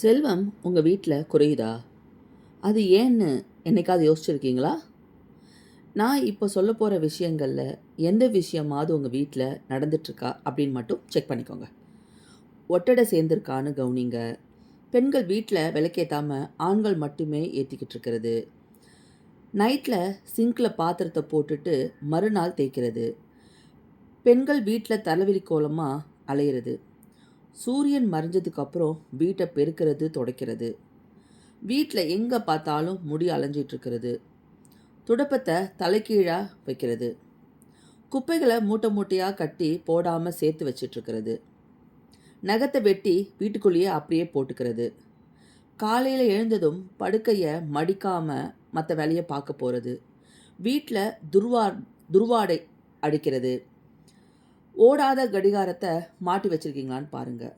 செல்வம் உங்கள் வீட்டில் குறையுதா? அது ஏன்னு என்னைக்காவது யோசிச்சிருக்கீங்களா? நான் இப்போ சொல்ல போகிற விஷயங்களில் எந்த விஷயமாவது உங்கள் வீட்டில் நடந்துட்டுருக்கா அப்படின்னு மட்டும் செக் பண்ணிக்கோங்க. ஒட்டடை சேர்ந்துருக்கான்னு கவனிங்க. பெண்கள் வீட்டில் விளக்கேற்றாமல் ஆண்கள் மட்டுமே ஏற்றிக்கிட்டு இருக்கிறது. நைட்டில் சிங்கில் பாத்திரத்தை போட்டுட்டு மறுநாள் தேய்க்கிறது. பெண்கள் வீட்டில் தலைவிரி கோலமாக அலையிறது. சூரியன் மறைஞ்சதுக்கப்புறம் வீட்டை பெருக்கிறது, துடைக்கிறது. வீட்டில் எங்கே பார்த்தாலும் முடி அலைஞ்சிட்டு இருக்கிறது. துடைப்பத்தை தலைகீழாக வைக்கிறது. குப்பைகளை மூட்டை மூட்டையாக கட்டி போடாமல் சேர்த்து வச்சிட்ருக்கிறது. நகத்தை வெட்டி வீட்டுக்குள்ளேயே அப்படியே போட்டுக்கிறது. காலையில் எழுந்ததும் படுக்கையை மடிக்காமல் மற்ற வேலையை பார்க்க போகிறது. வீட்டில் துர்வாடை அடிக்கிறது. ஓடாத கடிகாரத்தை மாட்டி வச்சுருக்கீங்களான்னு பாருங்கள்.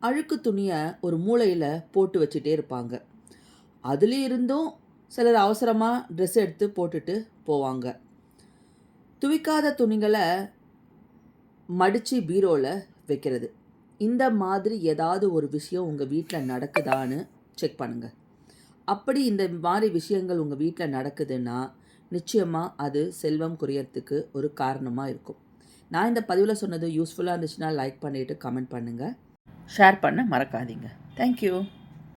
அழுக்கு துணியை ஒரு மூலையில் போட்டு வச்சுட்டே இருப்பாங்க. அதுலேயும் இருந்தும் சிலர் அவசரமாக ட்ரெஸ் எடுத்து போட்டுட்டு போவாங்க. துவைக்காத துணிகளை மடித்து பீரோவில் வைக்கிறது. இந்த மாதிரி ஏதாவது ஒரு விஷயம் உங்கள் வீட்டில் நடக்குதான்னு செக் பண்ணுங்கள். அப்படி இந்த மாதிரி விஷயங்கள் உங்கள் வீட்டில் நடக்குதுன்னா நிச்சயமாக அது செல்வம் குறையறதுக்கு ஒரு காரணமாக இருக்கும். நான் இந்த பதிவில் சொன்னது யூஸ்ஃபுல்லாக இருந்துச்சுன்னா லைக் பண்ணிவிட்டு கமெண்ட் பண்ணுங்கள். ஷேர் பண்ண மறக்காதீங்க. தேங்க்யூ.